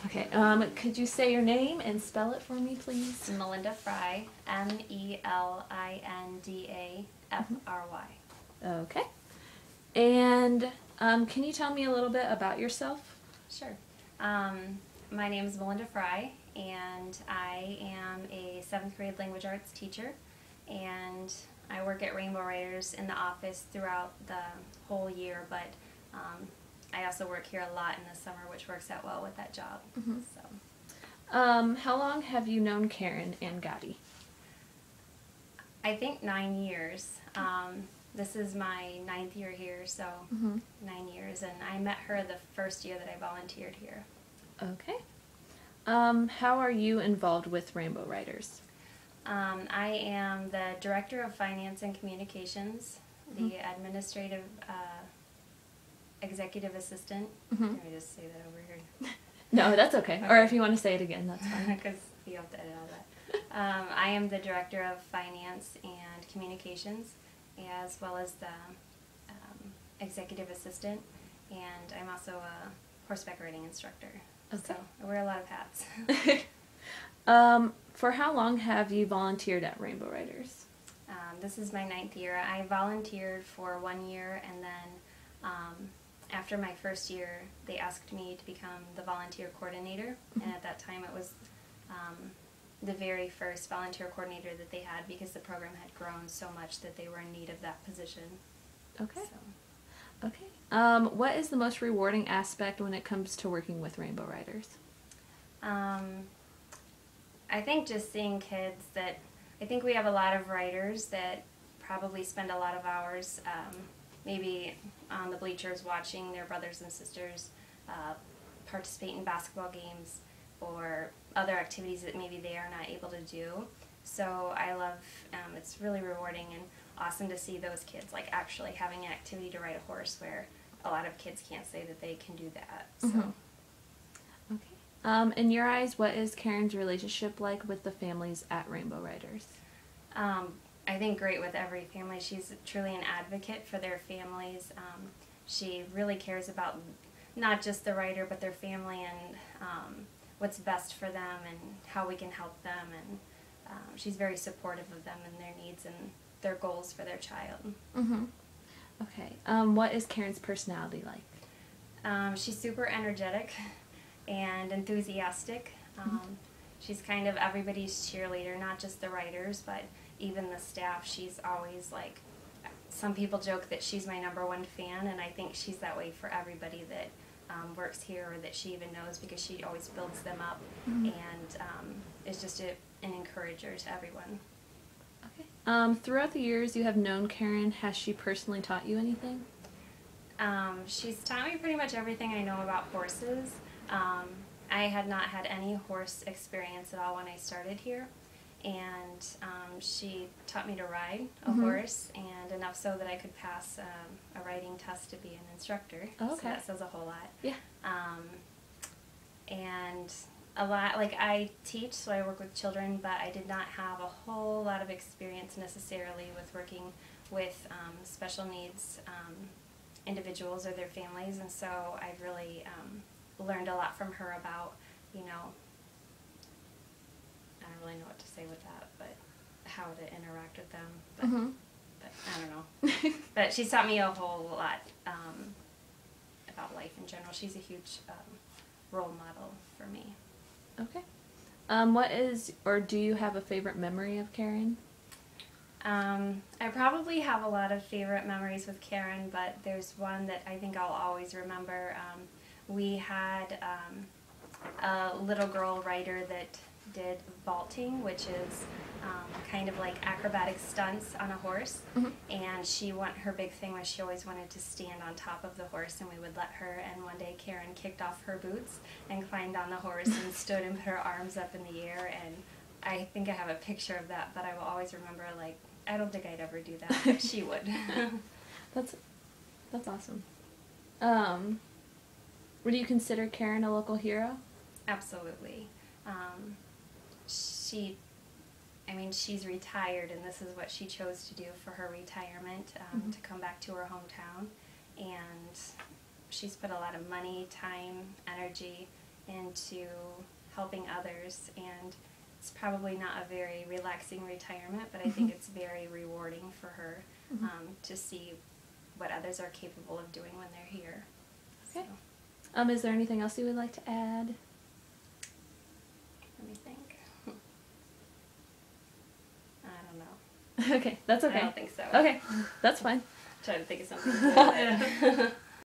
Okay, could you say your name and spell it for me, please? Melinda Fry, Melinda Okay. And can you tell me a little bit about yourself? Sure. My name is Melinda Fry, and I am a 7th grade language arts teacher, and I work at Rainbow Writers in the office throughout the whole year, but I also work here a lot in the summer, which works out well with that job. So. How long have you known Karen and Gotti? I think 9 years. This is my 9th year here, so 9 years, and I met her the first year that I volunteered here. Okay. How are you involved with Rainbow Writers? I am the Director of Finance and Communications, the Administrative Executive Assistant. Let me just say that over here. No, that's okay. Or if you want to say it again, that's fine. Because you have to edit all that. I am the Director of Finance and Communications, as well as the Executive Assistant, and I'm also a horseback riding instructor. Okay. So I wear a lot of hats. For how long have you volunteered at Rainbow Writers? This is my 9th year. I volunteered for 1 year, and then after my first year, they asked me to become the volunteer coordinator, and at that time it was the very first volunteer coordinator that they had, because the program had grown so much that they were in need of that position. Okay. So. Okay. What is the most rewarding aspect when it comes to working with Rainbow Writers? I think just seeing kids I think we have a lot of writers that probably spend a lot of hours maybe on the bleachers watching their brothers and sisters participate in basketball games or other activities that maybe they are not able to do. So I love, it's really rewarding and awesome to see those kids like actually having an activity to ride a horse, where a lot of kids can't say that they can do that. So. Okay. In your eyes, what is Karen's relationship like with the families at Rainbow Writers? I think great with every family. She's truly an advocate for their families. She really cares about not just the writer, but their family, and what's best for them and how we can help them. And she's very supportive of them and their needs and their goals for their child. Okay. What is Karen's personality like? She's super energetic and enthusiastic. She's kind of everybody's cheerleader, not just the writers, but even the staff. She's always like, some people joke that she's my #1 fan, and I think she's that way for everybody that works here or that she even knows, because she always builds them up and is just an encourager to everyone. Okay. Throughout the years you have known Karen, has she personally taught you anything? She's taught me pretty much everything I know about horses. I had not had any horse experience at all when I started here, and she taught me to ride a horse, and enough so that I could pass a riding test to be an instructor. Okay. So that says a whole lot. Yeah. And a lot, like I teach, so I work with children, but I did not have a whole lot of experience necessarily with working with special needs individuals or their families, and so I've really learned a lot from her about, you know, I don't really know what to say with that, but how to interact with them, but I don't know. But she's taught me a whole lot about life in general. She's a huge role model for me. Okay. What is, or do you have a favorite memory of Karen? I probably have a lot of favorite memories with Karen, but there's one that I think I'll always remember. We had a little girl writer that did vaulting, which is kind of like acrobatic stunts on a horse, and her big thing was she always wanted to stand on top of the horse, and we would let her, and one day Karen kicked off her boots and climbed on the horse and stood and put her arms up in the air, and I think I have a picture of that, but I will always remember, like, I don't think I'd ever do that, but she would. That's awesome. Would you consider Karen a local hero? Absolutely. She's retired, and this is what she chose to do for her retirement, to come back to her hometown. And she's put a lot of money, time, energy into helping others, and it's probably not a very relaxing retirement, but I think it's very rewarding for her to see what others are capable of doing when they're here. Okay. So, Is there anything else you would like to add? let me think. I don't know. Okay, that's okay. I don't think so. Okay, that's fine. Trying to think of something.